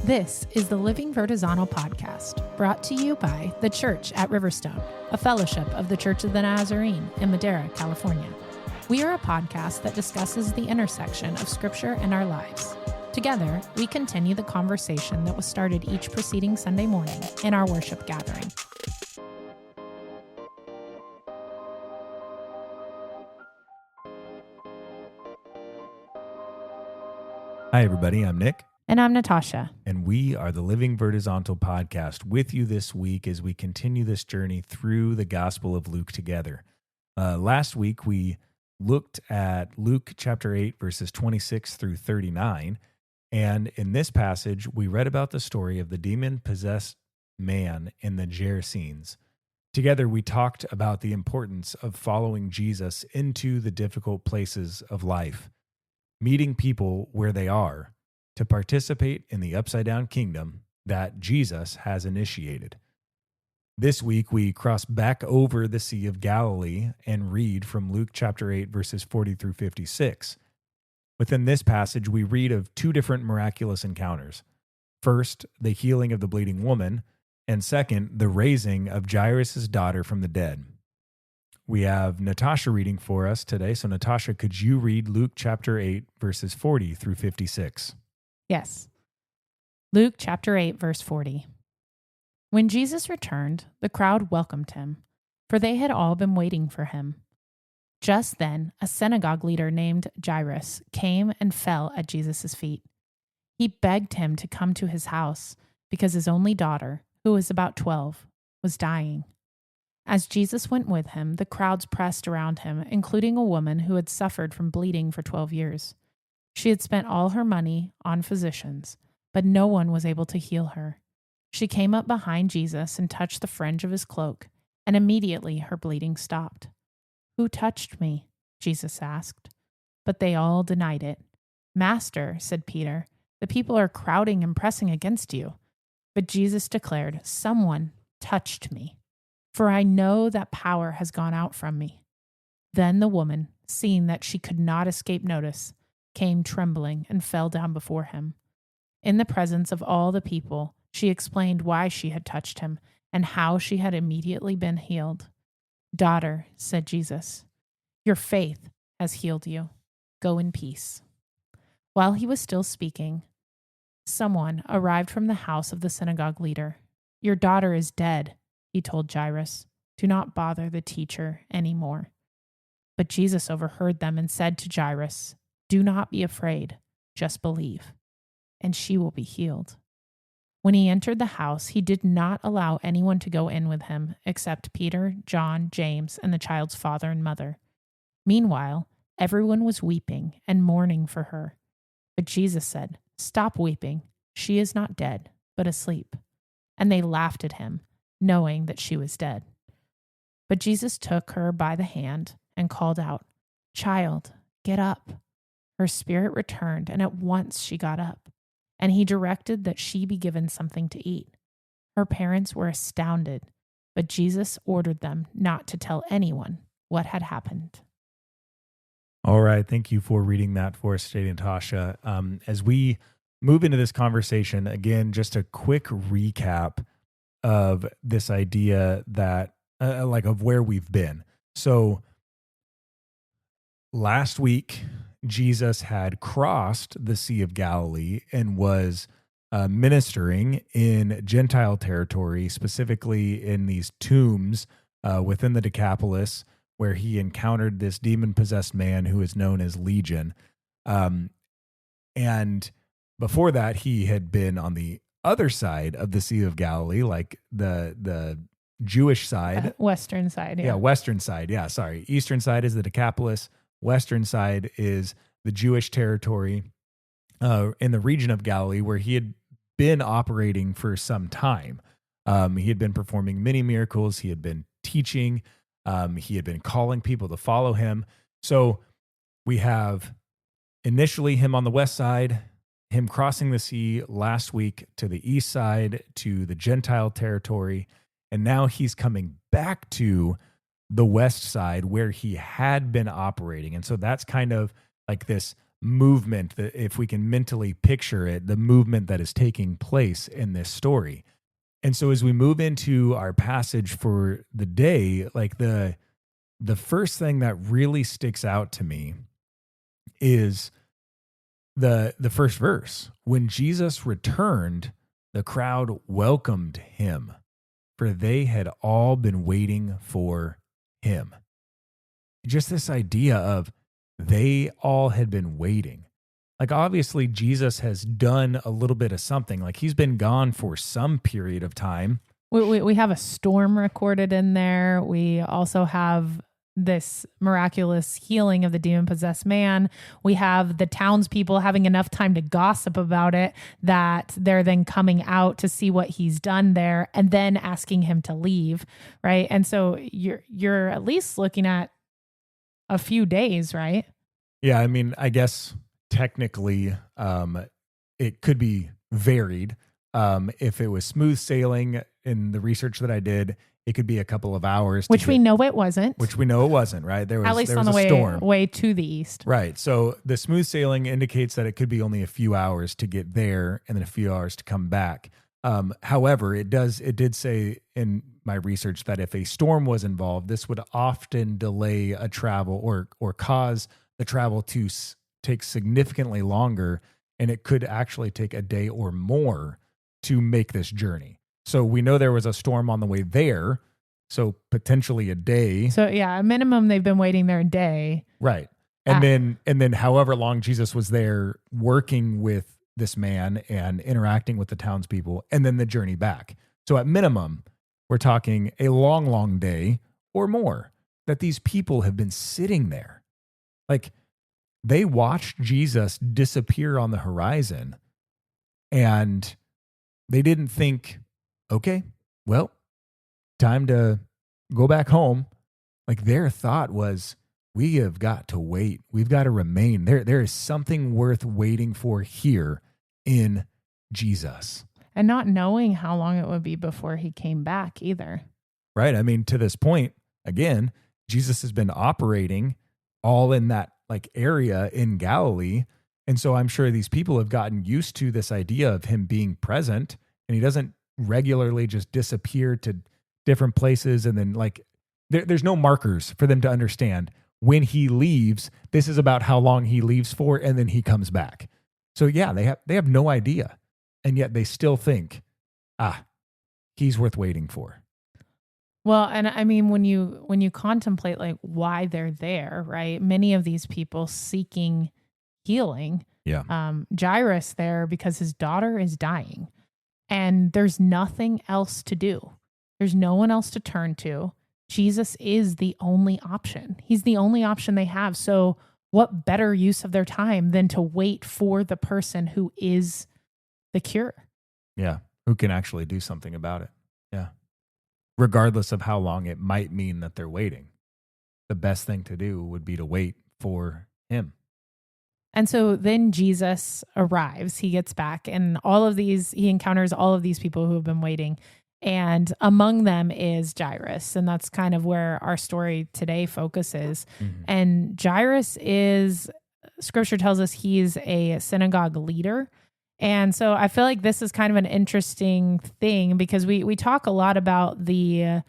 This is the Living Vertizontal Podcast, brought to you by The Church at Riverstone, a fellowship of the Church of the Nazarene in Madera, California. We are a podcast that discusses the intersection of Scripture and our lives. Together, we continue the conversation that was started each preceding Sunday morning in our worship gathering. Hi, everybody. I'm Nick. And I'm Natasha. And we are the Living Vertizontal Podcast with you this week as we continue this journey through the Gospel of Luke together. Last week, we looked at Luke chapter 8, verses 26 through 39. And in this passage, we read about the story of the demon-possessed man in the Gerasenes. Together, we talked about the importance of following Jesus into the difficult places of life, meeting people where they are, to participate in the upside-down kingdom that Jesus has initiated. This week, we cross back over the Sea of Galilee and read from Luke chapter 8, verses 40 through 56. Within this passage, we read of two different miraculous encounters. First, the healing of the bleeding woman, and second, the raising of Jairus' daughter from the dead. We have Natasha reading for us today. So Natasha, could you read Luke chapter 8, verses 40 through 56? Yes. Luke chapter 8, verse 40. When Jesus returned, the crowd welcomed him, for they had all been waiting for him. Just then, a synagogue leader named Jairus came and fell at Jesus' feet. He begged him to come to his house because his only daughter, who was about 12, was dying. As Jesus went with him, the crowds pressed around him, including a woman who had suffered from bleeding for 12 years. She had spent all her money on physicians, but no one was able to heal her. She came up behind Jesus and touched the fringe of his cloak, and immediately her bleeding stopped. "Who touched me?" Jesus asked. But they all denied it. "Master," said Peter, "the people are crowding and pressing against you." But Jesus declared, "Someone touched me, for I know that power has gone out from me." Then the woman, seeing that she could not escape notice, came trembling and fell down before him. In the presence of all the people, she explained why she had touched him and how she had immediately been healed. "Daughter," said Jesus, "your faith has healed you. Go in peace." While he was still speaking, someone arrived from the house of the synagogue leader. "Your daughter is dead," he told Jairus. "Do not bother the teacher anymore." But Jesus overheard them and said to Jairus, "Do not be afraid, just believe, and she will be healed." When he entered the house, he did not allow anyone to go in with him except Peter, John, James, and the child's father and mother. Meanwhile, everyone was weeping and mourning for her. But Jesus said, "Stop weeping. She is not dead, but asleep." And they laughed at him, knowing that she was dead. But Jesus took her by the hand and called out, "Child, get up." Her spirit returned, and at once she got up, and he directed that she be given something to eat. Her parents were astounded, but Jesus ordered them not to tell anyone what had happened. All right. Thank you for reading that for us today, Natasha. As we move into this conversation, again, just a quick recap of this idea that, of where we've been. So last week, Jesus had crossed the Sea of Galilee and was ministering in Gentile territory, specifically in these tombs within the Decapolis, where he encountered this demon-possessed man who is known as Legion. And before that, he had been on the other side of the Sea of Galilee, like the Jewish side. Western side, yeah. Yeah, western side, yeah, sorry. Eastern side is the Decapolis. Western side is the Jewish territory in the region of Galilee, where he had been operating for some time. He had been performing many miracles. He had been teaching. He had been calling people to follow him. So we have initially him on the west side, him crossing the sea last week to the east side to the Gentile territory, and now he's coming back to the west side where he had been operating. And so that's kind of like this movement, that if we can mentally picture it, the movement that is taking place in this story. And so as we move into our passage for the day, like the first thing that really sticks out to me is the first verse. When Jesus returned, the crowd welcomed him, for they had all been waiting for him. Just this idea of they all had been waiting. Like, obviously, Jesus has done a little bit of something. Like, he's been gone for some period of time. We have a storm recorded in there. We also have this miraculous healing of the demon-possessed man. We have the townspeople having enough time to gossip about it that they're then coming out to see what he's done there and then asking him to leave, right? And so you're at least looking at a few days, right? Yeah, I mean, I guess technically it could be varied. If it was smooth sailing in the research that I did, it could be a couple of hours. Which we know it wasn't. Which we know it wasn't, right? There was, at least there on was the a storm. way to the east. Right. So the smooth sailing indicates that it could be only a few hours to get there and then a few hours to come back. However, it did say in my research that if a storm was involved, this would often delay a travel or cause the travel to take significantly longer, and it could actually take a day or more to make this journey. So we know there was a storm on the way there, so potentially a day. So yeah, a minimum they've been waiting there a day. Right. And then however long Jesus was there working with this man and interacting with the townspeople, and then the journey back. So at minimum, we're talking a long, long day or more that these people have been sitting there. Like, they watched Jesus disappear on the horizon, and they didn't think, okay, well, time to go back home. Like, their thought was, we have got to wait. We've got to remain. There is something worth waiting for here in Jesus. And not knowing how long it would be before he came back either. Right. I mean, to this point, again, Jesus has been operating all in that like area in Galilee. And so I'm sure these people have gotten used to this idea of him being present, and he doesn't regularly just disappear to different places. And then like, there's no markers for them to understand when he leaves, this is about how long he leaves for, and then he comes back. So yeah, they have no idea. And yet they still think, he's worth waiting for. Well, and I mean, when you contemplate like why they're there, right? Many of these people seeking healing. Yeah. Jairus there because his daughter is dying, and there's nothing else to do. There's no one else to turn to. Jesus is the only option. He's the only option they have. So what better use of their time than to wait for the person who is the cure? Yeah. Who can actually do something about it. Yeah. Regardless of how long it might mean that they're waiting, the best thing to do would be to wait for him. And so then Jesus arrives, he gets back, and he encounters all of these people who have been waiting. And among them is Jairus. And that's kind of where our story today focuses. Mm-hmm. And Jairus scripture tells us he's a synagogue leader. And so I feel like this is kind of an interesting thing because we talk a lot about the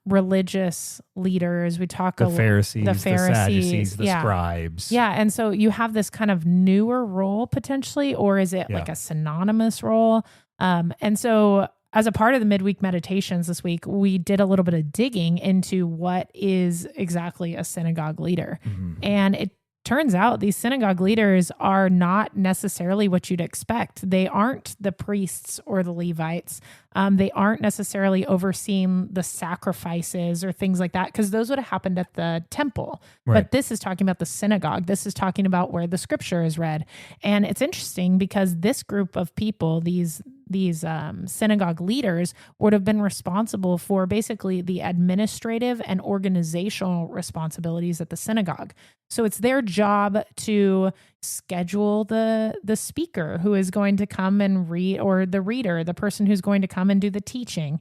religious leaders. We talk the Pharisees, the Sadducees, the scribes. Yeah. And so you have this kind of newer role potentially, or is it like a synonymous role? And so as a part of the midweek meditations this week, we did a little bit of digging into what is exactly a synagogue leader. Mm-hmm. And it turns out these synagogue leaders are not necessarily what you'd expect. They aren't the priests or the Levites. They aren't necessarily overseeing the sacrifices or things like that, because those would have happened at the temple. Right. But this is talking about the synagogue. This is talking about where the scripture is read. And it's interesting because this group of people, these synagogue leaders, would have been responsible for basically the administrative and organizational responsibilities at the synagogue. So it's their job to schedule the speaker who is going to come and read, or the reader, the person who's going to come and do the teaching.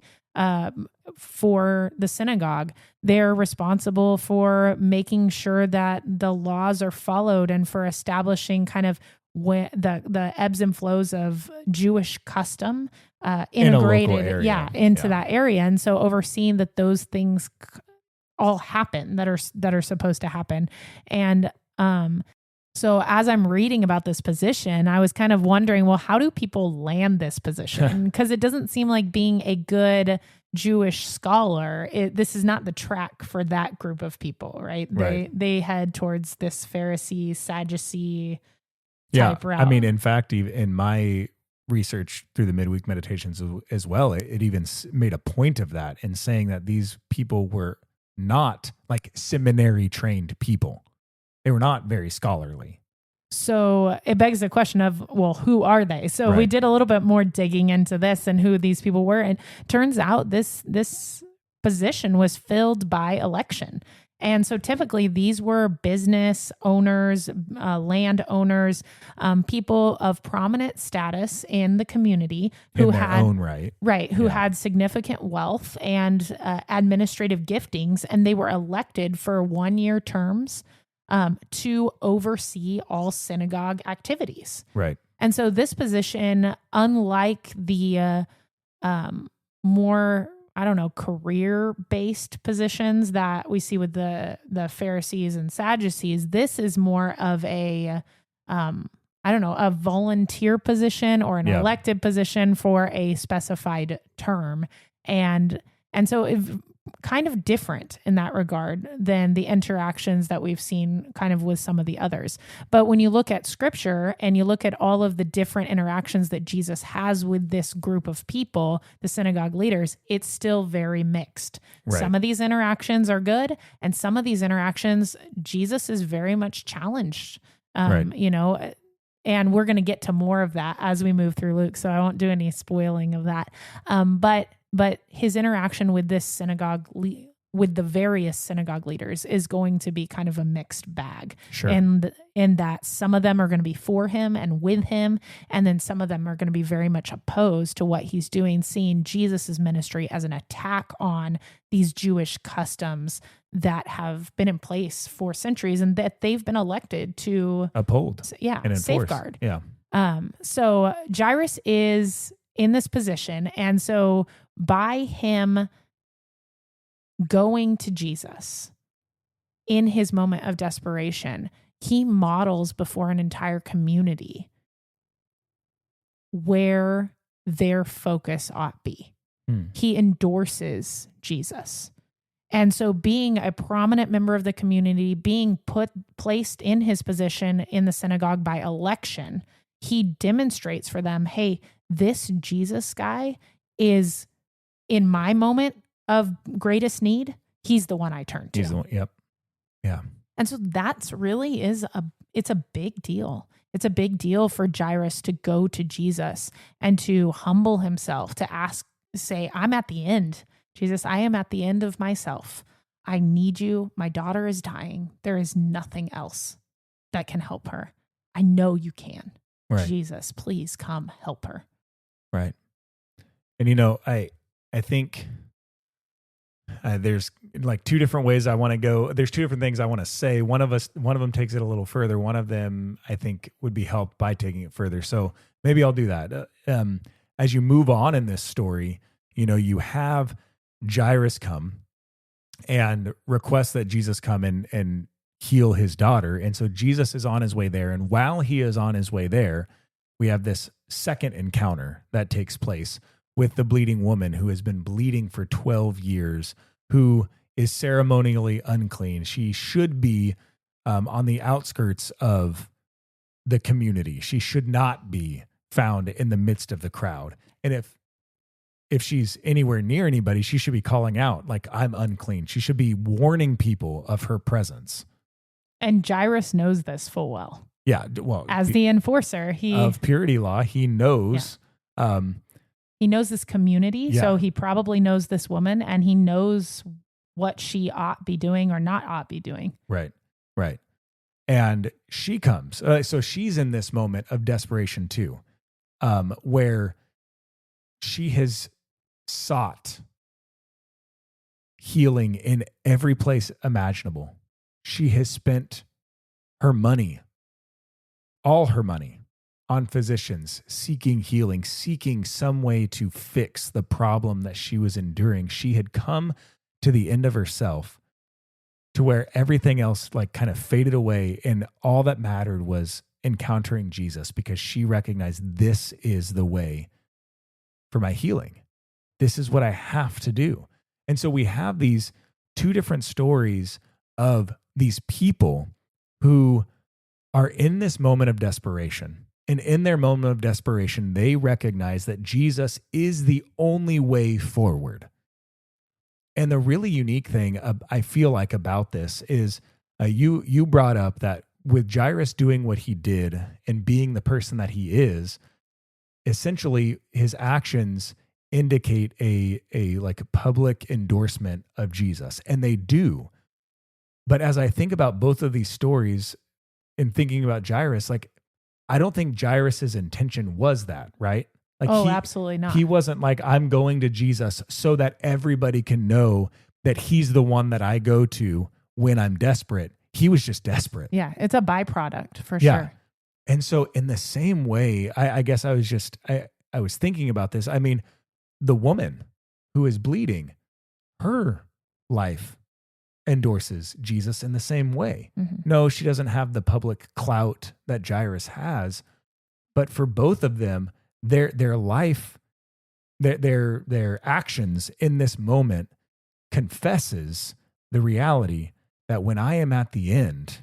for the synagogue. They're responsible for making sure that the laws are followed and for establishing kind of the ebbs and flows of Jewish custom integrated, into that area. And so overseeing that those things all happen that are supposed to happen. And so as I'm reading about this position, I was kind of wondering, well, how do people land this position? Because it doesn't seem like being a good Jewish scholar, this is not the track for that group of people, right? They head towards this Pharisee, Sadducee type route. I mean, in fact, even in my research through the midweek meditations as well, it even made a point of that in saying that these people were not like seminary trained people. They were not very scholarly. So it begs the question of, well, who are they? So we did a little bit more digging into this and who these people were. And turns out this position was filled by election. And so typically these were business owners, land owners, people of prominent status in the community who had significant wealth and administrative giftings, and they were elected for 1-year terms to oversee all synagogue activities. Right. And so this position, unlike the more, career-based positions that we see with the Pharisees and Sadducees, this is more of a volunteer position or an elected position for a specified term. And so it kind of different in that regard than the interactions that we've seen kind of with some of the others. But when you look at scripture and you look at all of the different interactions that Jesus has with this group of people, the synagogue leaders, it's still very mixed. Right. Some of these interactions are good, and some of these interactions, Jesus is very much challenged, and we're going to get to more of that as we move through Luke, so I won't do any spoiling of that. But his interaction with this synagogue, with the various synagogue leaders, is going to be kind of a mixed bag. Sure. And in that some of them are going to be for him and with him, and then some of them are going to be very much opposed to what he's doing, seeing Jesus's ministry as an attack on these Jewish customs that have been in place for centuries and that they've been elected to uphold, and safeguard. Yeah. So Jairus is in this position, and so by him going to Jesus in his moment of desperation, he models before an entire community where their focus ought be. He endorses Jesus. And so being a prominent member of the community, being placed in his position in the synagogue by election, he demonstrates for them, hey, this Jesus guy is, in my moment of greatest need, he's the one I turn to. He's the one, yep. Yeah. And so that's really it's a big deal. It's a big deal for Jairus to go to Jesus and to humble himself, to say, I'm at the end. Jesus, I am at the end of myself. I need you. My daughter is dying. There is nothing else that can help her. I know you can. Right. Jesus, please come help her. Right. And, I think there's like two different ways I want to go. There's two different things I want to say. One of them takes it a little further. One of them I think would be helped by taking it further. So maybe I'll do that. As you move on in this story, you have Jairus come and request that Jesus come and heal his daughter. And so Jesus is on his way there. And while he is on his way there, we have this second encounter that takes place with the bleeding woman who has been bleeding for 12 years, who is ceremonially unclean. She should be on the outskirts of the community. She should not be found in the midst of the crowd. And if she's anywhere near anybody, she should be calling out, like, I'm unclean. She should be warning people of her presence. And Jairus knows this full well. Yeah, well, as the enforcer of purity law, he knows. Yeah. He knows this community, so he probably knows this woman, and he knows what she ought be doing or not ought be doing. Right. And she comes. So she's in this moment of desperation too, where she has sought healing in every place imaginable. She has spent her money, all her money, on physicians, seeking healing, seeking some way to fix the problem that she was enduring. She had come to the end of herself, to where everything else like kind of faded away, and all that mattered was encountering Jesus, because she recognized, this is the way for my healing. This is what I have to do. And so we have these two different stories of these people who are in this moment of desperation. And in their moment of desperation, they recognize that Jesus is the only way forward. And the really unique thing I feel like about this is you brought up that with Jairus doing what he did and being the person that he is, essentially his actions indicate a like a public endorsement of Jesus, and they do. But as I think about both of these stories and thinking about Jairus, like, I don't think Jairus's intention was that, right? Like absolutely not. He wasn't like, I'm going to Jesus so that everybody can know that he's the one that I go to when I'm desperate. He was just desperate. Yeah, it's a byproduct for sure. And so in the same way, I guess I was thinking about this. I mean, the woman who is bleeding, her life endorses Jesus in the same way. Mm-hmm. No, she doesn't have the public clout that Jairus has, but for both of them, their life, their actions in this moment confesses the reality that when I am at the end,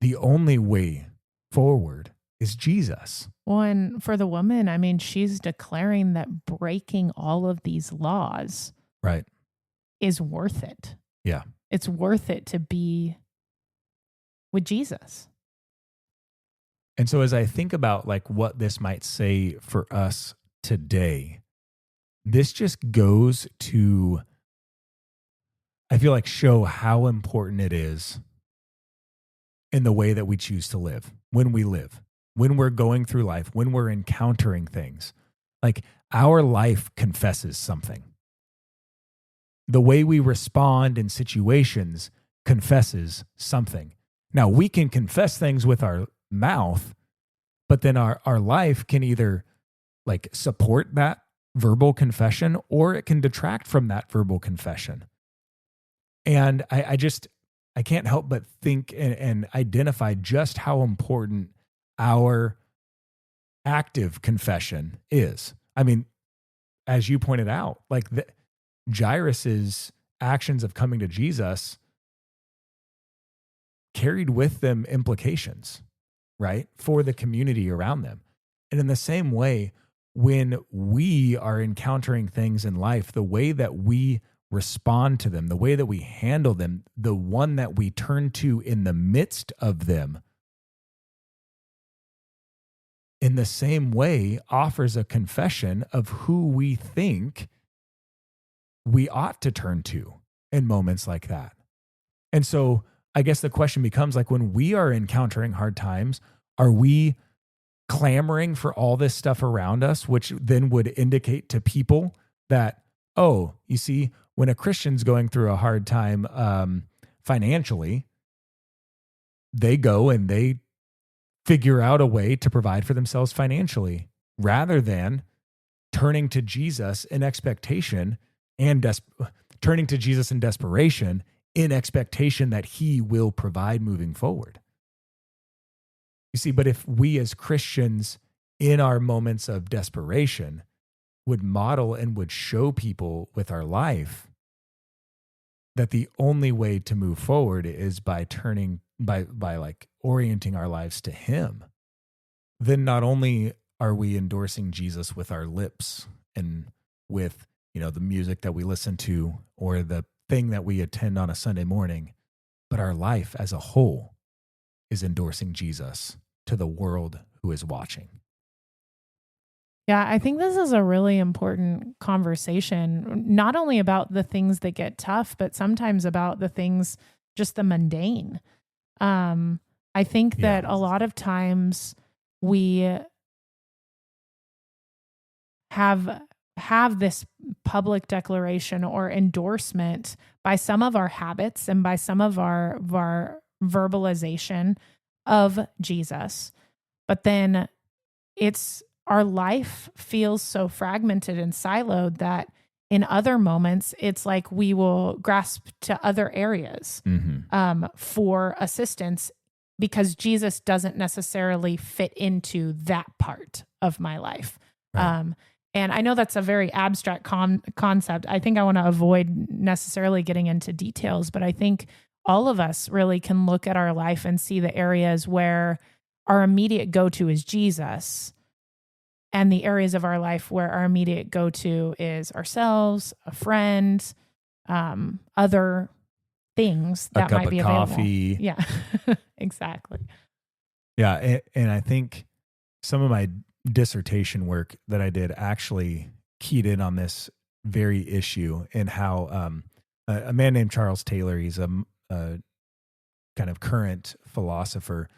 the only way forward is Jesus. Well, and for the woman, I mean, she's declaring that breaking all of these laws right is worth it. Yeah. It's worth it to be with Jesus. And so as I think about like what this might say for us today, this just goes to, I feel like, show how important it is in the way that we choose to live, when we're going through life, when we're encountering things. Like, our life confesses something. The way we respond in situations confesses something. Now, we can confess things with our mouth, but then our life can either like support that verbal confession, or it can detract from that verbal confession. And I can't help but think and identify just how important our active confession is. I mean, as you pointed out, like Jairus's actions of coming to Jesus carried with them implications, right, for the community around them. And in the same way, when we are encountering things in life, the way that we respond to them, the way that we handle them, the one that we turn to in the midst of them, in the same way offers a confession of who we think we ought to turn to in moments like that. And so I guess the question becomes, like, when we are encountering hard times, are we clamoring for all this stuff around us, which then would indicate to people that, oh, you see, when a Christian's going through a hard time financially, they go and they figure out a way to provide for themselves financially, rather than turning to Jesus in expectation and turning to Jesus in desperation, in expectation that he will provide moving forward. You see, but if we as Christians in our moments of desperation would model and would show people with our life that the only way to move forward is by like orienting our lives to him, then not only are we endorsing Jesus with our lips and with, the music that we listen to or the thing that we attend on a Sunday morning, but our life as a whole is endorsing Jesus to the world who is watching. Yeah, I think this is a really important conversation, not only about the things that get tough, but sometimes about the things, just the mundane. I think that a lot of times we have have this public declaration or endorsement by some of our habits and by some of our verbalization of Jesus. But then our life feels so fragmented and siloed that in other moments, it's like we will grasp to other areas for assistance because Jesus doesn't necessarily fit into that part of my life. Right. And I know that's a very abstract concept. I think I want to avoid necessarily getting into details, but I think all of us really can look at our life and see the areas where our immediate go-to is Jesus, and the areas of our life where our immediate go-to is ourselves, a friend, other things that might be available. Coffee. Yeah, exactly. Yeah, and I think some of my dissertation work that I did actually keyed in on this very issue, and how a man named Charles Taylor, he's a kind of current philosopher,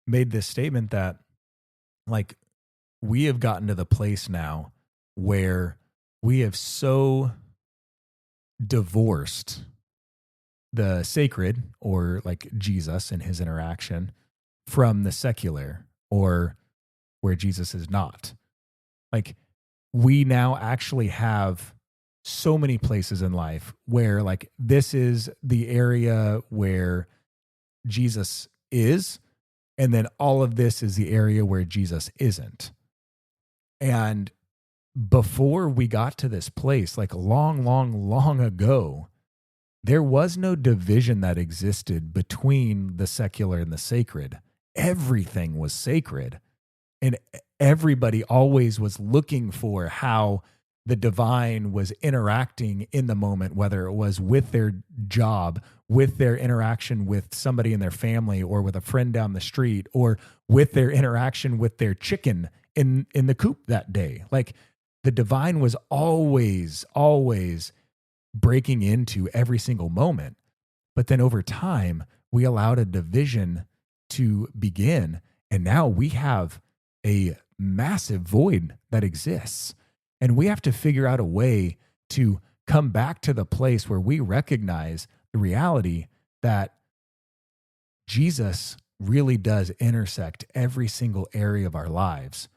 made this statement that, like, we have gotten to the place now where we have so divorced the sacred, or like Jesus and his interaction, from the secular, or where Jesus is not. Like, we now actually have so many places in life where, like, this is the area where Jesus is, and then all of this is the area where Jesus isn't. And before we got to this place, like long ago, there was no division that existed between the secular and the sacred. Everything was sacred. And everybody always was looking for how the divine was interacting in the moment, whether it was with their job, with their interaction with somebody in their family, or with a friend down the street, or with their interaction with their chicken in the coop that day. Like, the divine was always breaking into every single moment. But then over time, we allowed a division to begin, and now we have a massive void that exists. And we have to figure out a way to come back to the place where we recognize the reality that Jesus really does intersect every single area of our lives.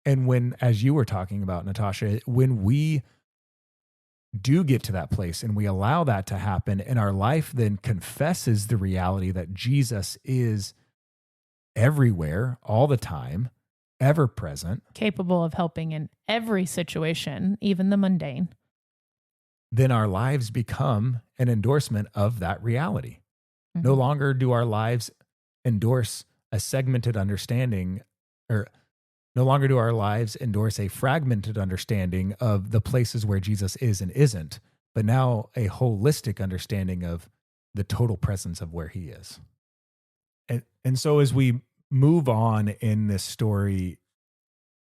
And when, as you were talking about, Natasha, when we do get to that place and we allow that to happen, and our life then confesses the reality that Jesus is everywhere, all the time, ever present, capable of helping in every situation, even the mundane, then our lives become an endorsement of that reality. Mm-hmm. No longer do our lives endorse a segmented understanding, or no longer do our lives endorse a fragmented understanding of the places where Jesus is and isn't, but now a holistic understanding of the total presence of where he is. And so as we move on in this story,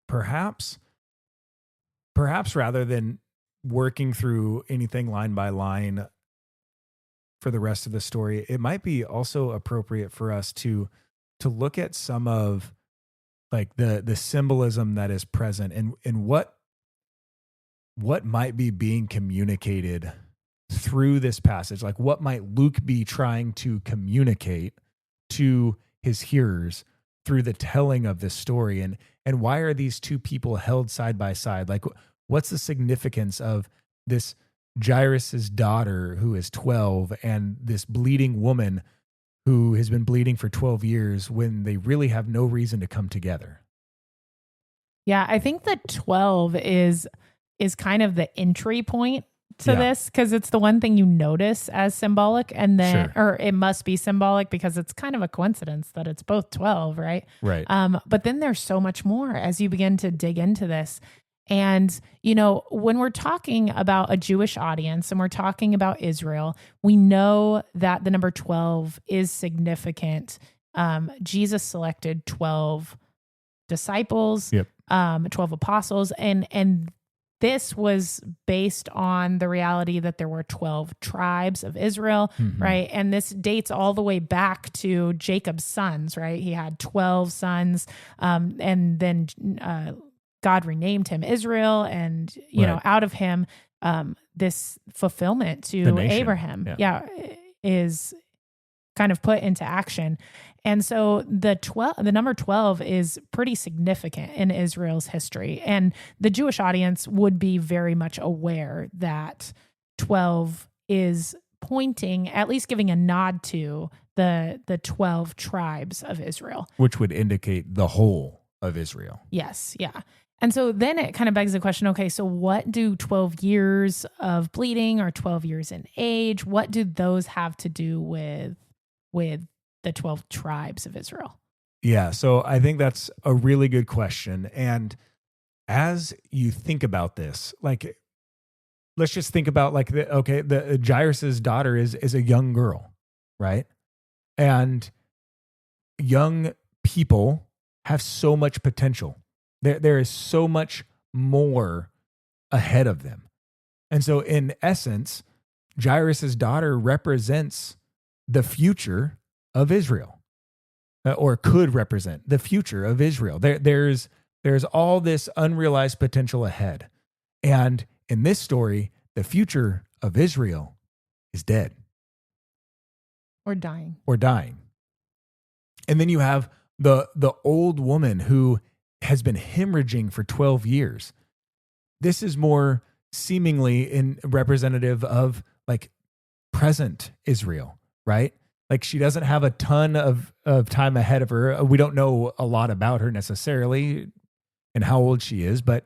perhaps rather than working through anything line by line for the rest of the story, it might be also appropriate for us to look at some of, like, the symbolism that is present, and what might be being communicated through this passage. Like, what might Luke be trying to communicate to his hearers through the telling of this story, and why are these two people held side by side? Like, what's the significance of this Jairus' daughter who is 12 and this bleeding woman who has been bleeding for 12 years when they really have no reason to come together? Yeah, I think that 12 is kind of the entry point to this, because it's the one thing you notice as symbolic, and then, or it must be symbolic because it's kind of a coincidence that it's both 12, right? Right. But then there's so much more as you begin to dig into this. And, you know, when we're talking about a Jewish audience and we're talking about Israel, we know that the number 12 is significant. Jesus selected 12 disciples, 12 apostles, and this was based on the reality that there were 12 tribes of Israel, right? And this dates all the way back to Jacob's sons, right? He had 12 sons, and then God renamed him Israel, and out of him, this fulfillment to Abraham, is kind of put into action. And so the number 12 is pretty significant in Israel's history, and the Jewish audience would be very much aware that 12 is pointing, at least giving a nod to the 12 tribes of Israel, which would indicate the whole of Israel. Yes, yeah. And so then it kind of begs the question, okay, so what do 12 years of bleeding or 12 years in age, what do those have to do with the 12 tribes of Israel? Yeah, so I think that's a really good question. And as you think about this, like, let's just think about like the Jairus's daughter is a young girl, right? And young people have so much potential. There is so much more ahead of them. And so in essence, Jairus's daughter represents the future of Israel, or could represent the future of Israel. There's all this unrealized potential ahead. And in this story, the future of Israel is dead. Or dying. And then you have the old woman who has been hemorrhaging for 12 years. This is more seemingly representative of like present Israel, right? Like she doesn't have a ton of time ahead of her. We don't know a lot about her necessarily and how old she is, but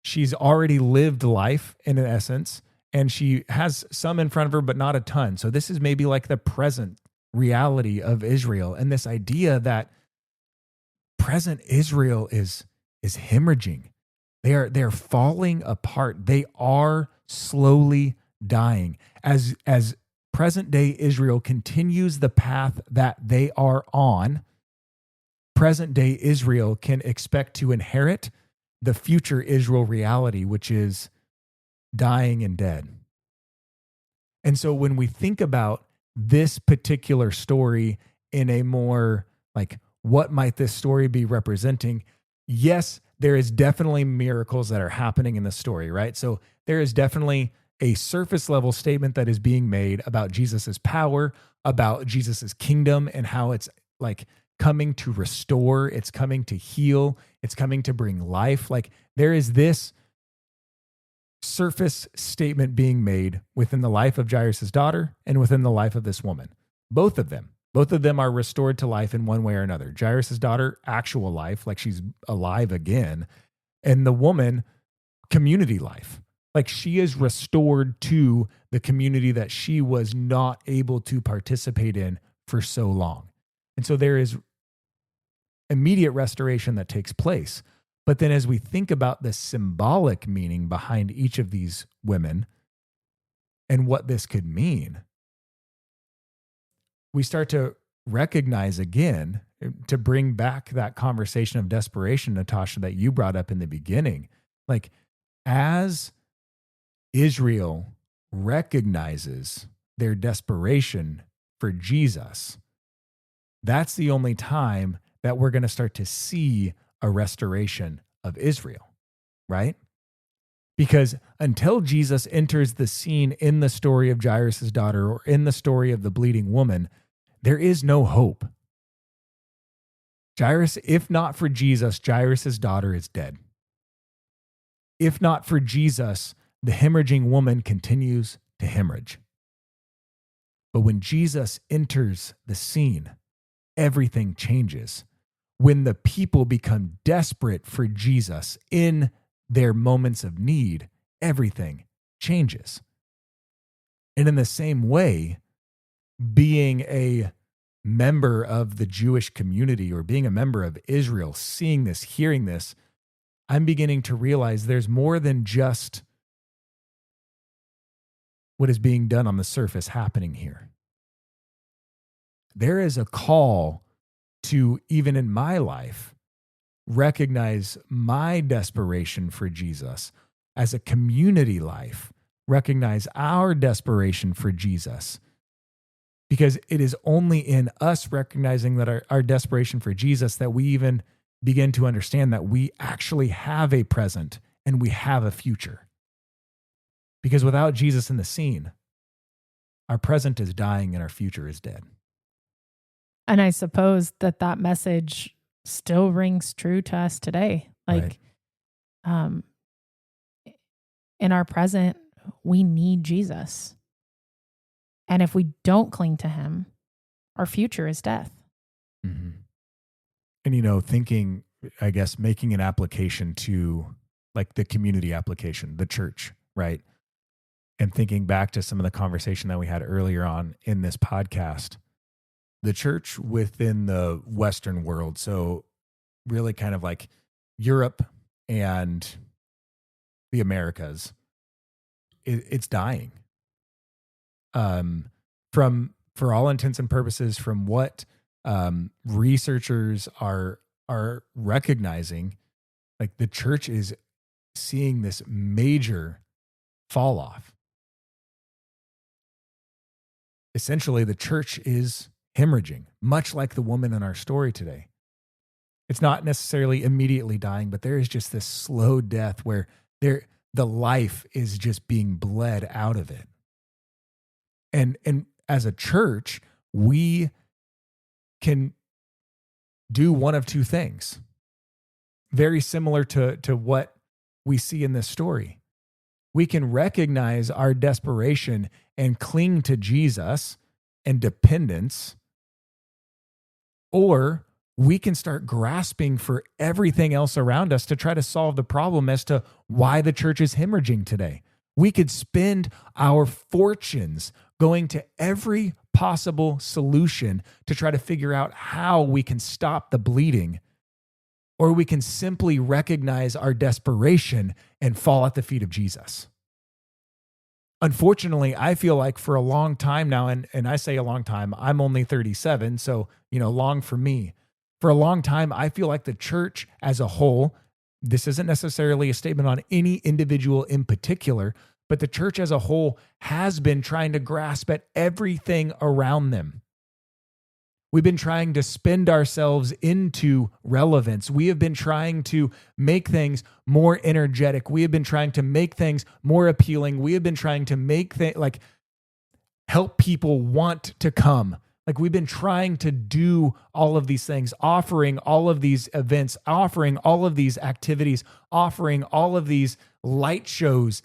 she's already lived life in essence, and she has some in front of her, but not a ton. So this is maybe like the present reality of Israel, and this idea that present Israel is hemorrhaging. They're falling apart. They are slowly dying. As present day Israel continues the path that they are on, present day Israel can expect to inherit the future Israel reality, which is dying and dead. And so when we think about this particular story in a more like, what might this story be representing? Yes, there is definitely miracles that are happening in the story, right? So there is definitely a surface level statement that is being made about Jesus's power, about Jesus's kingdom, and how it's like coming to restore, it's coming to heal, it's coming to bring life. Like there is this surface statement being made within the life of Jairus' daughter and within the life of this woman. Both of them are restored to life in one way or another. Jairus' daughter, actual life, like she's alive again. And the woman, community life. Like she is restored to the community that she was not able to participate in for so long. And so there is immediate restoration that takes place. But then as we think about the symbolic meaning behind each of these women and what this could mean, we start to recognize again, to bring back that conversation of desperation, Natasha, that you brought up in the beginning. Like as Israel recognizes their desperation for Jesus, that's the only time that we're going to start to see a restoration of Israel, right? Because until Jesus enters the scene in the story of Jairus' daughter or in the story of the bleeding woman, there is no hope. Jairus, if not for Jesus, Jairus' daughter is dead. If not for Jesus, the hemorrhaging woman continues to hemorrhage. But when Jesus enters the scene, everything changes. When the people become desperate for Jesus in their moments of need, everything changes. And in the same way, being a member of the Jewish community or being a member of Israel, seeing this, hearing this, I'm beginning to realize there's more than just what is being done on the surface happening here. There is a call to, even in my life, recognize my desperation for Jesus as a community life, recognize our desperation for Jesus. Because it is only in us recognizing that our desperation for Jesus that we even begin to understand that we actually have a present and we have a future. Because without Jesus in the scene, our present is dying and our future is dead. And I suppose that message still rings true to us today. Like, Right. In our present, we need Jesus. And if we don't cling to him, our future is death. Mm-hmm. And, thinking, I guess, making an application to like the community application, the church, right? And thinking back to some of the conversation that we had earlier on in this podcast, the church within the Western world, so really kind of like Europe and the Americas, it's dying. For all intents and purposes, from what researchers are recognizing, like the church is seeing this major fall off. Essentially, the church is hemorrhaging, much like the woman in our story today. It's not necessarily immediately dying, but there is just this slow death where the life is just being bled out of it. And as a church, we can do one of two things, very similar to what we see in this story. We can recognize our desperation and cling to Jesus and dependence, or we can start grasping for everything else around us to try to solve the problem as to why the church is hemorrhaging today. We could spend our fortunes going to every possible solution to try to figure out how we can stop the bleeding, or we can simply recognize our desperation and fall at the feet of Jesus. Unfortunately, I feel like for a long time now, and I say a long time, I'm only 37, so, long for me. For a long time, I feel like the church as a whole, this isn't necessarily a statement on any individual in particular, but the church as a whole has been trying to grasp at everything around them. We've been trying to spend ourselves into relevance. We have been trying to make things more energetic. We have been trying to make things more appealing. We have been trying to make things like help people want to come. Like we've been trying to do all of these things, offering all of these events, offering all of these activities, offering all of these light shows,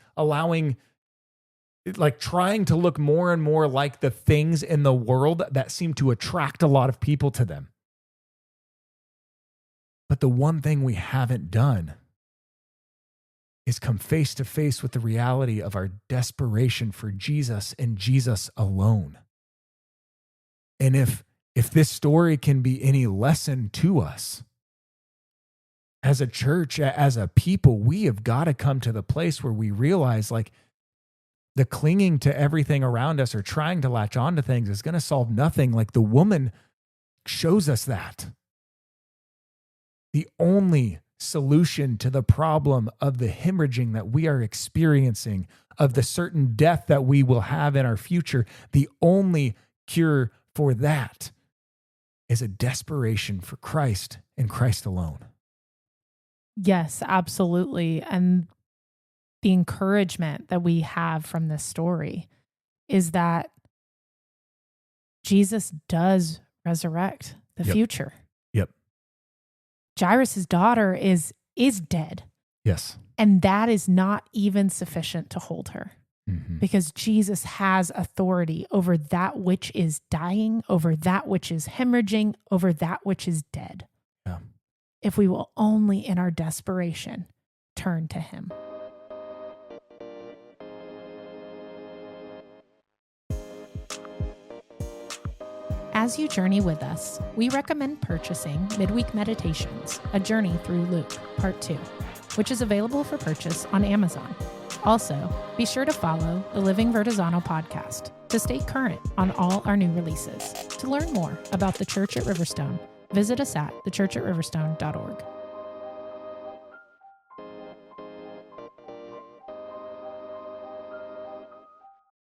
trying to look more and more like the things in the world that seem to attract a lot of people to them. But the one thing we haven't done is come face to face with the reality of our desperation for Jesus and Jesus alone. And if this story can be any lesson to us, as a church, as a people, we have got to come to the place where we realize the clinging to everything around us or trying to latch onto things is going to solve nothing. Like the woman shows us that. The only solution to the problem of the hemorrhaging that we are experiencing, of the certain death that we will have in our future, the only cure for that is a desperation for Christ and Christ alone. Yes, absolutely. And the encouragement that we have from this story is that Jesus does resurrect the future. Yep. Jairus' daughter is dead. Yes. And that is not even sufficient to hold her. Mm-hmm. Because Jesus has authority over that which is dying, over that which is hemorrhaging, over that which is dead. Yeah. If we will only in our desperation turn to him. As you journey with us, we recommend purchasing Midweek Meditations, A Journey Through Luke, Part 2, which is available for purchase on Amazon. Also, be sure to follow the Living Vertizano podcast to stay current on all our new releases. To learn more about the Church at Riverstone, visit us at thechurchatriverstone.org.